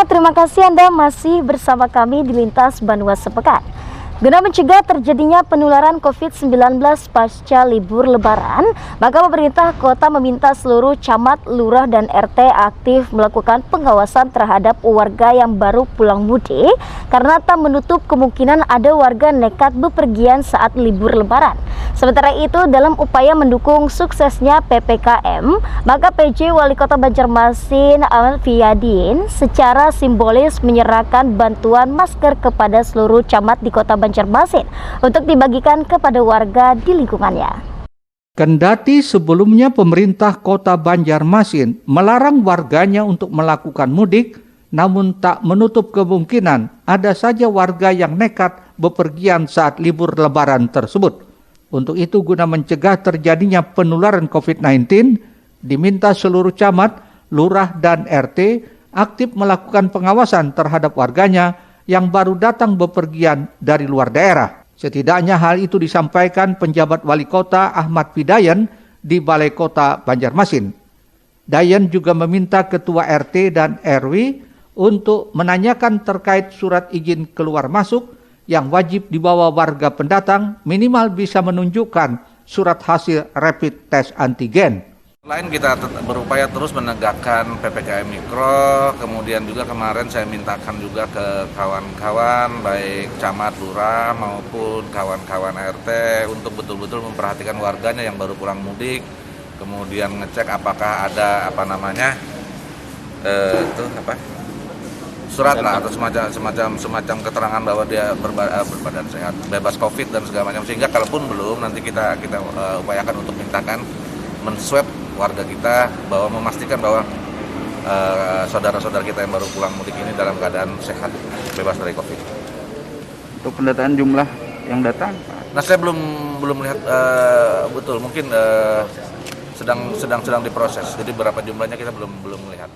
Saudara, terima kasih Anda masih bersama kami di Lintas Banua Sepekan. Guna mencegah terjadinya penularan COVID-19 pasca libur Lebaran, maka pemerintah kota meminta seluruh camat, lurah, dan RT aktif melakukan pengawasan terhadap warga yang baru pulang mudik karena tak menutup kemungkinan ada warga nekat bepergian saat libur Lebaran. Sementara itu, dalam upaya mendukung suksesnya PPKM, maka PJ Wali Kota Banjarmasin Ahmad Pidayyan secara simbolis menyerahkan bantuan masker kepada seluruh camat di Kota Banjarmasin untuk dibagikan kepada warga di lingkungannya. Kendati sebelumnya pemerintah Kota Banjarmasin melarang warganya untuk melakukan mudik, namun tak menutup kemungkinan ada saja warga yang nekat bepergian saat libur Lebaran tersebut. Untuk itu, guna mencegah terjadinya penularan COVID-19, diminta seluruh camat, lurah, dan RT aktif melakukan pengawasan terhadap warganya yang baru datang bepergian dari luar daerah. Setidaknya hal itu disampaikan penjabat wali kota Ahmad Pidayyan di Balai Kota Banjarmasin. Dayan juga meminta ketua RT dan RW untuk menanyakan terkait surat izin keluar masuk yang wajib dibawa warga pendatang minimal bisa menunjukkan surat hasil rapid test antigen. Selain kita berupaya terus menegakkan PPKM Mikro, kemudian juga kemarin saya mintakan juga ke kawan-kawan baik camat, lurah maupun kawan-kawan RT untuk betul-betul memperhatikan warganya yang baru pulang mudik, kemudian ngecek apakah ada surat lah atau semacam keterangan bahwa dia berbadan sehat, bebas COVID dan segala macam, sehingga kalaupun belum nanti kita upayakan untuk mintakan men-swab warga kita bahwa memastikan bahwa saudara-saudara kita yang baru pulang mudik ini dalam keadaan sehat, bebas dari COVID. Untuk pendataan jumlah yang datang? Nah, saya belum melihat betul, mungkin sedang diproses. Jadi berapa jumlahnya kita belum melihat.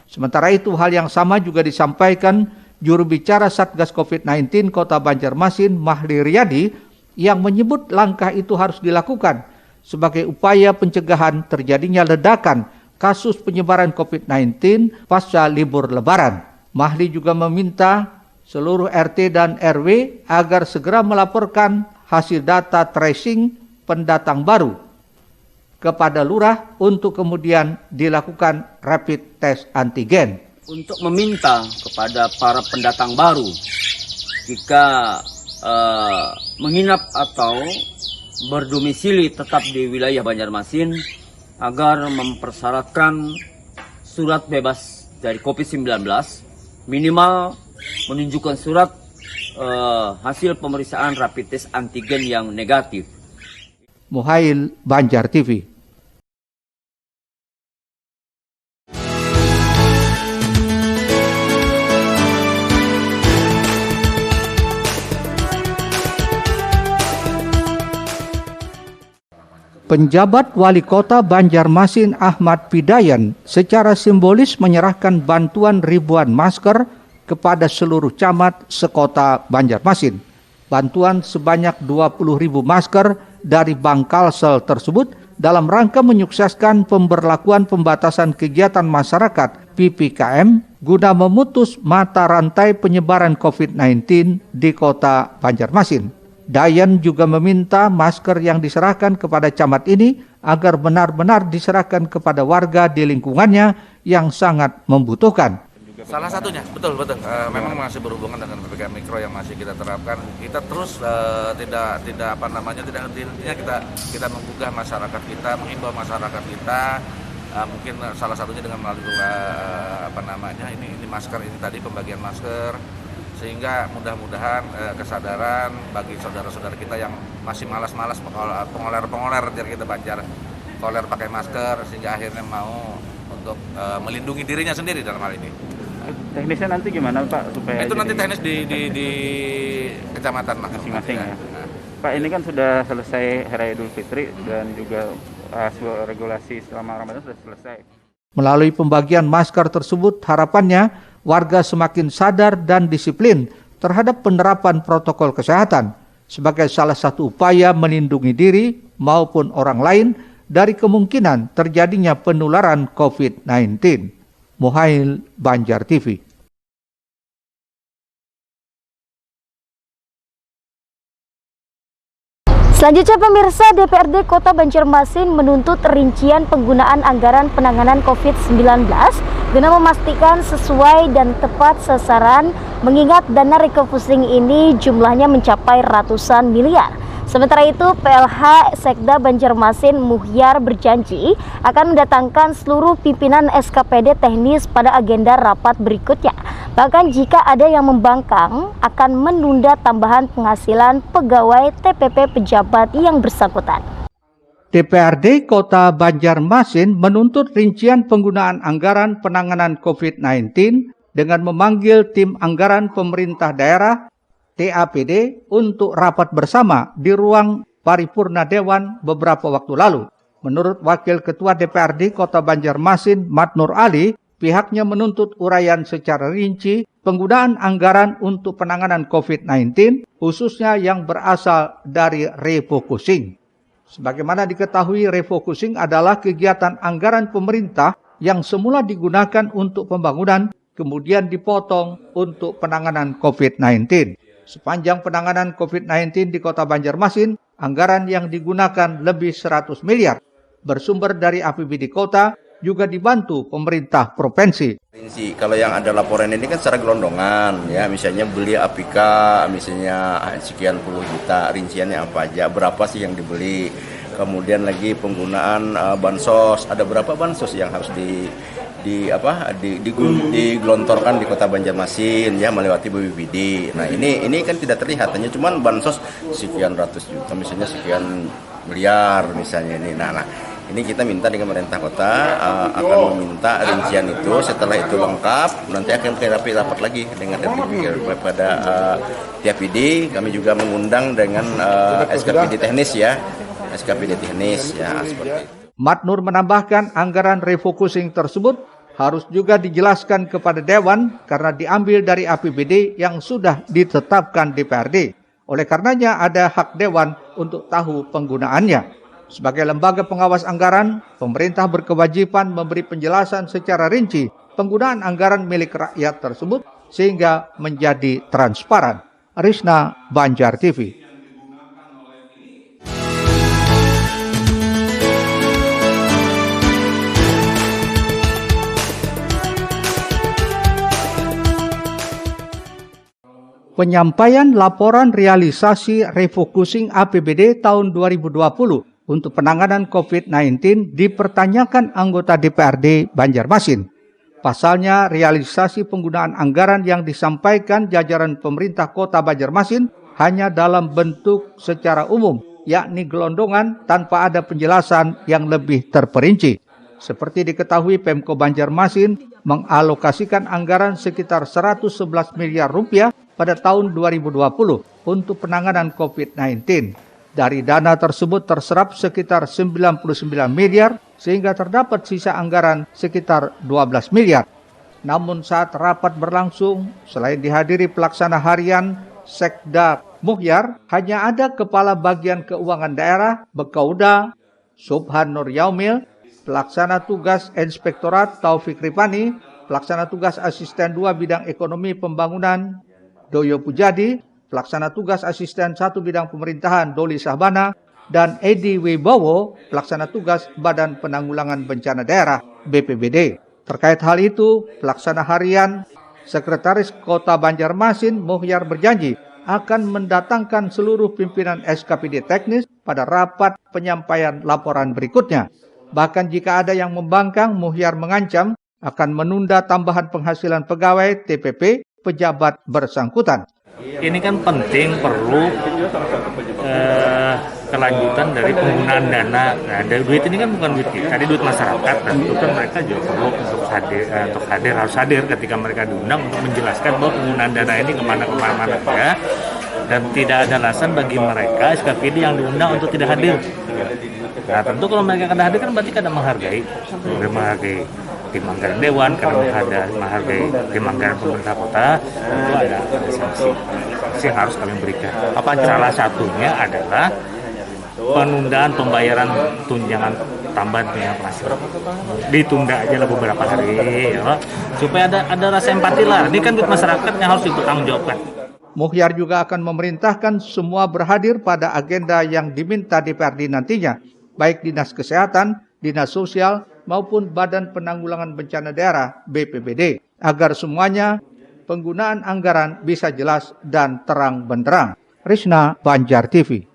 Sementara itu, hal yang sama juga disampaikan juru bicara Satgas COVID-19 Kota Banjarmasin Mahli Riyadi yang menyebut langkah itu harus dilakukan sebagai upaya pencegahan terjadinya ledakan kasus penyebaran COVID-19 pasca libur Lebaran. Mahli juga meminta seluruh RT dan RW agar segera melaporkan hasil data tracing pendatang baru kepada lurah untuk kemudian dilakukan rapid test antigen. Untuk meminta kepada para pendatang baru jika menginap atau berdomisili tetap di wilayah Banjarmasin agar mempersyaratkan surat bebas dari COVID-19, minimal menunjukkan surat hasil pemeriksaan rapid test antigen yang negatif. Muhail, Banjar TV. Penjabat Wali Kota Banjarmasin Ahmad Pidayyan secara simbolis menyerahkan bantuan ribuan masker kepada seluruh camat sekota Banjarmasin. Bantuan sebanyak 20.000 masker dari Bank Kalsel tersebut dalam rangka menyukseskan pemberlakuan pembatasan kegiatan masyarakat PPKM guna memutus mata rantai penyebaran COVID-19 di Kota Banjarmasin. Dayan juga meminta masker yang diserahkan kepada camat ini agar benar-benar diserahkan kepada warga di lingkungannya yang sangat membutuhkan. Salah satunya, betul. Memang masih berhubungan dengan PPKM Mikro yang masih kita terapkan. Kita terus tidak henti-hentinya kita menggugah masyarakat kita, mengimbau masyarakat kita, mungkin salah satunya dengan melalui ini masker ini tadi, pembagian masker, sehingga mudah-mudahan kesadaran bagi saudara-saudara kita yang masih malas-malas pengoler dari kita Banjar, koler pakai masker, sehingga akhirnya mau untuk melindungi dirinya sendiri dalam hal ini. Teknisnya nanti gimana Pak? Supaya itu nanti teknis di kecamatan masing-masing ya. Pak, ini kan sudah selesai Hari Idul Fitri dan juga regulasi selama Ramadan sudah selesai. Melalui pembagian masker tersebut, harapannya warga semakin sadar dan disiplin terhadap penerapan protokol kesehatan sebagai salah satu upaya melindungi diri maupun orang lain dari kemungkinan terjadinya penularan COVID-19. Muhail, Banjar TV. Selanjutnya pemirsa, DPRD Kota Banjarmasin menuntut rincian penggunaan anggaran penanganan COVID-19 guna memastikan sesuai dan tepat sasaran, mengingat dana refocusing ini jumlahnya mencapai ratusan miliar. Sementara itu, PLH Sekda Banjarmasin Muhyar berjanji akan mendatangkan seluruh pimpinan SKPD teknis pada agenda rapat berikutnya. Bahkan jika ada yang membangkang, akan menunda tambahan penghasilan pegawai TPP pejabat yang bersangkutan. DPRD Kota Banjarmasin menuntut rincian penggunaan anggaran penanganan COVID-19 dengan memanggil tim anggaran pemerintah daerah TAPD untuk rapat bersama di ruang paripurna Dewan beberapa waktu lalu. Menurut Wakil Ketua DPRD Kota Banjarmasin, Matnur Ali, pihaknya menuntut uraian secara rinci penggunaan anggaran untuk penanganan COVID-19, khususnya yang berasal dari refocusing. Sebagaimana diketahui, refocusing adalah kegiatan anggaran pemerintah yang semula digunakan untuk pembangunan, kemudian dipotong untuk penanganan COVID-19. Sepanjang penanganan COVID-19 di Kota Banjarmasin, anggaran yang digunakan lebih 100 miliar. Bersumber dari APBD Kota, juga dibantu pemerintah provinsi. Kalau yang ada laporan ini kan secara gelondongan, ya, misalnya beli APK, misalnya sekian puluh juta, rinciannya apa aja, berapa sih yang dibeli, kemudian lagi penggunaan bansos, ada berapa bansos yang harus digelontorkan di Kota Banjarmasin, ya, melewati BPBD. Nah ini kan tidak terlihat, hanya cuman bansos sekian ratus juta, misalnya sekian miliar misalnya ini. Nah ini kita minta dengan pemerintah kota akan meminta rincian itu. Setelah itu lengkap, nanti akan rapat lagi dengan pada TAPD. Kami juga mengundang dengan SKPD teknis, ya, SKPD teknis, ya, seperti itu. Matnur menambahkan anggaran refocusing tersebut harus juga dijelaskan kepada Dewan karena diambil dari APBD yang sudah ditetapkan DPRD. Oleh karenanya ada hak Dewan untuk tahu penggunaannya. Sebagai lembaga pengawas anggaran, pemerintah berkewajiban memberi penjelasan secara rinci penggunaan anggaran milik rakyat tersebut sehingga menjadi transparan. Risna, Banjar TV. Penyampaian laporan realisasi refocusing APBD tahun 2020 untuk penanganan COVID-19 dipertanyakan anggota DPRD Banjarmasin. Pasalnya, realisasi penggunaan anggaran yang disampaikan jajaran pemerintah Kota Banjarmasin hanya dalam bentuk secara umum, yakni gelondongan tanpa ada penjelasan yang lebih terperinci. Seperti diketahui, Pemko Banjarmasin mengalokasikan anggaran sekitar 111 miliar rupiah pada tahun 2020 untuk penanganan COVID-19. Dari dana tersebut terserap sekitar 99 miliar sehingga terdapat sisa anggaran sekitar 12 miliar. Namun saat rapat berlangsung, selain dihadiri pelaksana harian Sekda Muhyar, hanya ada Kepala Bagian Keuangan Daerah Bekauda Subhan Nur Yaumil, Pelaksana Tugas Inspektorat Taufik Ripani, Pelaksana Tugas Asisten 2 Bidang Ekonomi Pembangunan Doyo Pujadi, Pelaksana Tugas Asisten 1 Bidang Pemerintahan Doli Sahbana, dan Edi Wibowo, Pelaksana Tugas Badan Penanggulangan Bencana Daerah BPBD. Terkait hal itu, Pelaksana Harian Sekretaris Kota Banjarmasin Muhyar berjanji akan mendatangkan seluruh pimpinan SKPD teknis pada rapat penyampaian laporan berikutnya. Bahkan jika ada yang membangkang, Muhyar mengancam akan menunda tambahan penghasilan pegawai TPP pejabat bersangkutan. Ini kan penting, perlu kelanjutan dari penggunaan dana. Nah, duit ini kan bukan duit kita, duit masyarakat, dan itu kan mereka juga perlu untuk harus hadir ketika mereka diundang untuk menjelaskan bahwa penggunaan dana ini kemana ya. Dan tidak ada alasan bagi mereka SKPD yang diundang untuk tidak hadir. Nah, tentu kalau mereka akan hadir kan berarti kan menghargai tim anggaran dewan, karena menghargai tim anggaran pemerintah kota, tentu ada sanksi yang harus kami berikan. Salah satunya adalah penundaan pembayaran tunjangan tambahan plastik. Ditunda aja lah beberapa hari, ya, supaya ada rasa empati lah. Ini kan duit masyarakat yang harus dipertanggungjawabkan. Muhyar juga akan memerintahkan semua berhadir pada agenda yang diminta DPRD nantinya, baik Dinas Kesehatan, Dinas Sosial, maupun Badan Penanggulangan Bencana Daerah BPBD, agar semuanya penggunaan anggaran bisa jelas dan terang benderang. Risna, Banjar TV.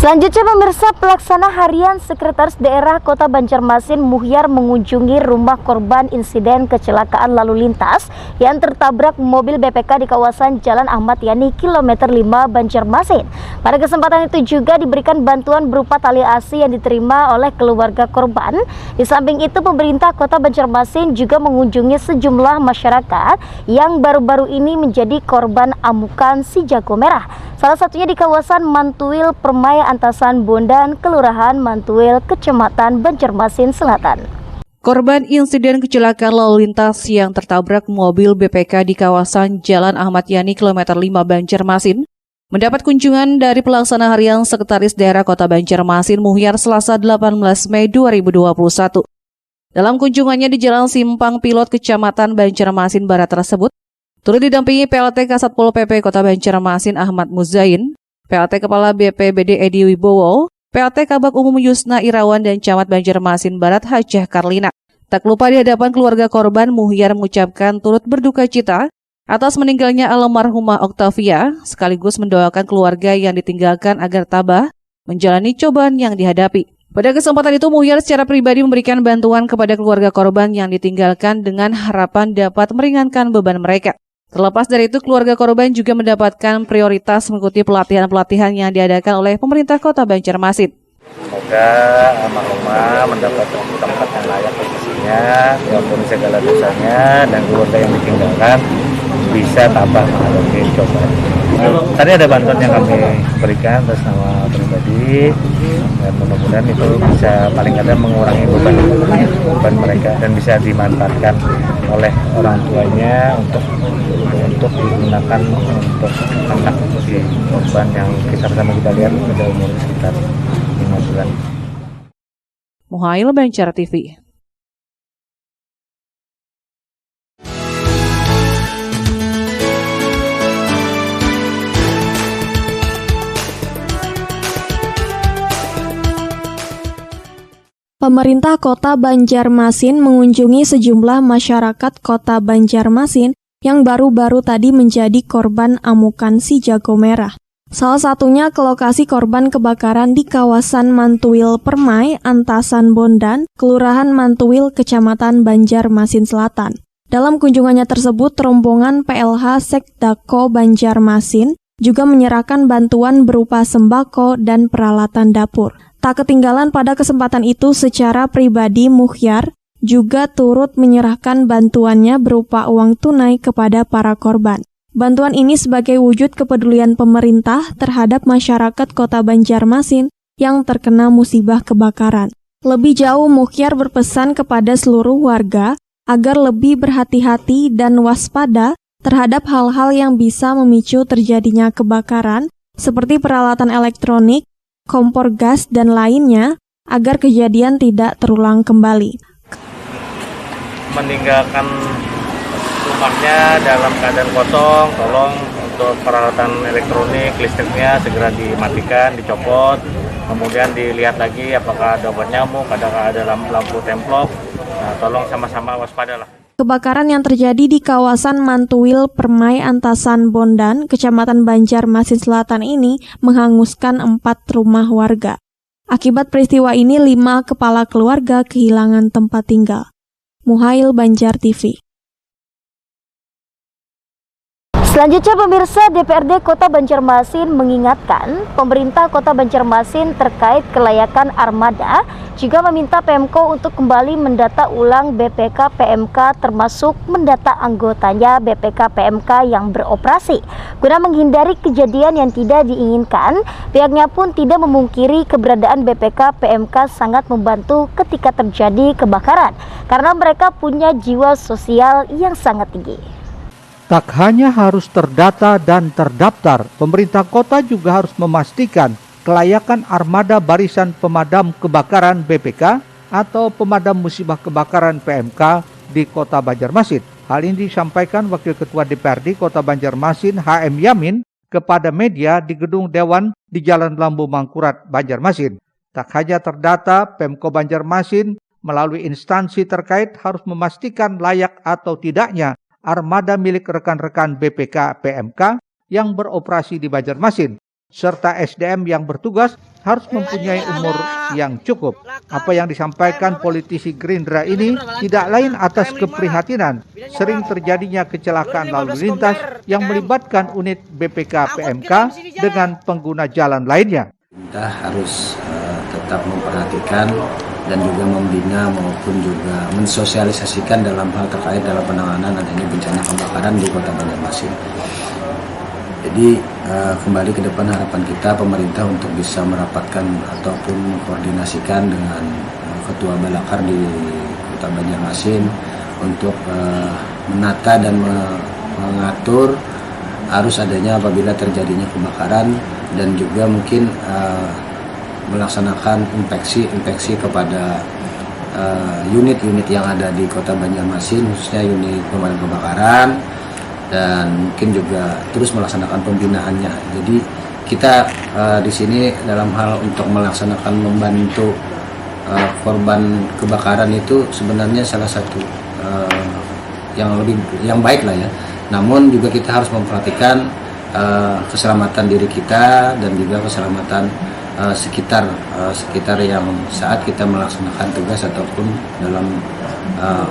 Selanjutnya pemirsa, pelaksana harian Sekretaris Daerah Kota Banjarmasin Muhyar mengunjungi rumah korban insiden kecelakaan lalu lintas yang tertabrak mobil BPK di kawasan Jalan Ahmad Yani kilometer 5 Banjarmasin. Pada kesempatan itu juga diberikan bantuan berupa tali asi yang diterima oleh keluarga korban. Di samping itu pemerintah Kota Banjarmasin juga mengunjungi sejumlah masyarakat yang baru-baru ini menjadi korban amukan si jago merah. Salah satunya di kawasan Mantuil Permai Antasan Bondan, Kelurahan Mantuil, Kecamatan Banjarmasin Selatan. Korban insiden kecelakaan lalu lintas yang tertabrak mobil BPK di kawasan Jalan Ahmad Yani kilometer 5 Banjarmasin mendapat kunjungan dari pelaksana harian Sekretaris Daerah Kota Banjarmasin Muhyar Selasa 18 Mei 2021. Dalam kunjungannya di Jalan Simpang Pilot Kecamatan Banjarmasin Barat tersebut, turut didampingi PLT Kasatpol PP Kota Banjarmasin Ahmad Muzain, PLT Kepala BPBD Edi Wibowo, PLT Kabak Umum Yusna Irawan dan Camat Banjarmasin Barat Hajah Karlina. Tak lupa di hadapan keluarga korban, Muhyar mengucapkan turut berduka cita atas meninggalnya almarhumah Octavia, sekaligus mendoakan keluarga yang ditinggalkan agar tabah menjalani cobaan yang dihadapi. Pada kesempatan itu, Muhyar secara pribadi memberikan bantuan kepada keluarga korban yang ditinggalkan dengan harapan dapat meringankan beban mereka. Terlepas dari itu, keluarga korban juga mendapatkan prioritas mengikuti pelatihan-pelatihan yang diadakan oleh pemerintah Kota Banjarmasin. Semoga almarhumah mendapat tempat yang layak posisinya, diampuni segala dosanya, dan keluarga yang ditinggalkan bisa tabah menghadapi cobaan. Tadi ada bantuan yang kami berikan atas nama pribadi, dan mudah-mudahan itu bisa paling kadang mengurangi beban mereka dan bisa dimanfaatkan oleh orang tuanya untuk digunakan untuk anak si korban yang sama kita lihat pada umur sekitar 5 bulan. Muhail, Banjar TV. Pemerintah Kota Banjarmasin mengunjungi sejumlah masyarakat Kota Banjarmasin yang baru-baru tadi menjadi korban amukan si jago merah. Salah satunya ke lokasi korban kebakaran di kawasan Mantuil Permai, Antasan Bondan, Kelurahan Mantuil, Kecamatan Banjarmasin Selatan. Dalam kunjungannya tersebut, rombongan PLH Sekdako Banjarmasin juga menyerahkan bantuan berupa sembako dan peralatan dapur. Tak ketinggalan pada kesempatan itu, secara pribadi Muhyar juga turut menyerahkan bantuannya berupa uang tunai kepada para korban. Bantuan ini sebagai wujud kepedulian pemerintah terhadap masyarakat Kota Banjarmasin yang terkena musibah kebakaran. Lebih jauh, Muhyar berpesan kepada seluruh warga agar lebih berhati-hati dan waspada terhadap hal-hal yang bisa memicu terjadinya kebakaran seperti peralatan elektronik, kompor gas, dan lainnya agar kejadian tidak terulang kembali. Meninggalkan rumahnya dalam keadaan kosong, tolong untuk peralatan elektronik, listriknya segera dimatikan, dicopot, kemudian dilihat lagi apakah ada obat nyamuk, adakah ada lampu templok, nah, tolong sama-sama waspadalah. Kebakaran yang terjadi di kawasan Mantuil Permai Antasan Bondan, Kecamatan Banjarmasin Selatan ini menghanguskan 4 rumah warga. Akibat peristiwa ini 5 kepala keluarga kehilangan tempat tinggal. Muhail, Banjar TV. Selanjutnya pemirsa, DPRD Kota Banjarmasin mengingatkan pemerintah Kota Banjarmasin terkait kelayakan armada juga meminta Pemko untuk kembali mendata ulang BPK PMK termasuk mendata anggotanya BPK PMK yang beroperasi. Guna menghindari kejadian yang tidak diinginkan, pihaknya pun tidak memungkiri keberadaan BPK PMK sangat membantu ketika terjadi kebakaran karena mereka punya jiwa sosial yang sangat tinggi. Tak hanya harus terdata dan terdaftar, pemerintah kota juga harus memastikan kelayakan armada barisan pemadam kebakaran BPK atau pemadam musibah kebakaran PMK di Kota Banjarmasin. Hal ini disampaikan Wakil Ketua DPRD Kota Banjarmasin HM Yamin kepada media di Gedung Dewan di Jalan Lambu Mangkurat, Banjarmasin. Tak hanya terdata, Pemko Banjarmasin melalui instansi terkait harus memastikan layak atau tidaknya armada milik rekan-rekan BPK PMK yang beroperasi di Banjarmasin, serta SDM yang bertugas harus mempunyai umur yang cukup. Apa yang disampaikan politisi Gerindra ini tidak lain atas keprihatinan sering terjadinya kecelakaan lalu lintas yang melibatkan unit BPK PMK dengan pengguna jalan lainnya. Kita harus tetap memperhatikan dan juga membina maupun juga mensosialisasikan dalam hal terkait dalam penanganan adanya bencana kebakaran di Kota Banjarmasin. Jadi kembali ke depan harapan kita pemerintah untuk bisa merapatkan ataupun mengkoordinasikan dengan Ketua Balakar di Kota Banjarmasin untuk menata dan mengatur arus adanya apabila terjadinya kebakaran dan juga mungkin melaksanakan inspeksi kepada unit-unit yang ada di Kota Banjarmasin, khususnya unit pemadam kebakaran, dan mungkin juga terus melaksanakan pembinaannya. Jadi kita di sini dalam hal untuk melaksanakan membantu korban kebakaran itu sebenarnya salah satu yang baik lah ya. Namun juga kita harus memperhatikan keselamatan diri kita dan juga keselamatan sekitar yang saat kita melaksanakan tugas ataupun dalam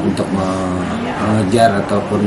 untuk mengejar ataupun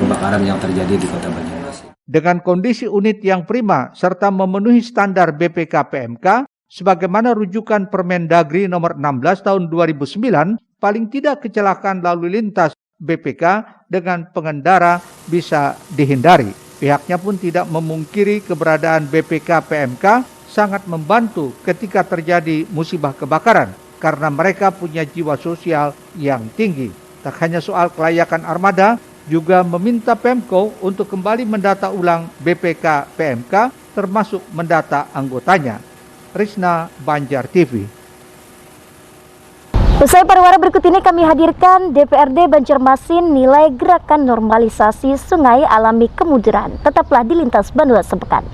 kebakaran yang terjadi di Kota Banjarmasin. Dengan kondisi unit yang prima serta memenuhi standar BPK PMK sebagaimana rujukan Permendagri nomor 16 tahun 2009, paling tidak kecelakaan lalu lintas BPK dengan pengendara bisa dihindari. Pihaknya pun tidak memungkiri keberadaan BPK PMK sangat membantu ketika terjadi musibah kebakaran karena mereka punya jiwa sosial yang tinggi. Tak hanya soal kelayakan armada, juga meminta Pemko untuk kembali mendata ulang BPK PMK termasuk mendata anggotanya. Risna, Banjar TV. Usai pariwara berikut ini kami hadirkan DPRD Banjarmasin nilai gerakan normalisasi sungai alami kemudiran. Tetaplah di Lintas Banua Sepekan.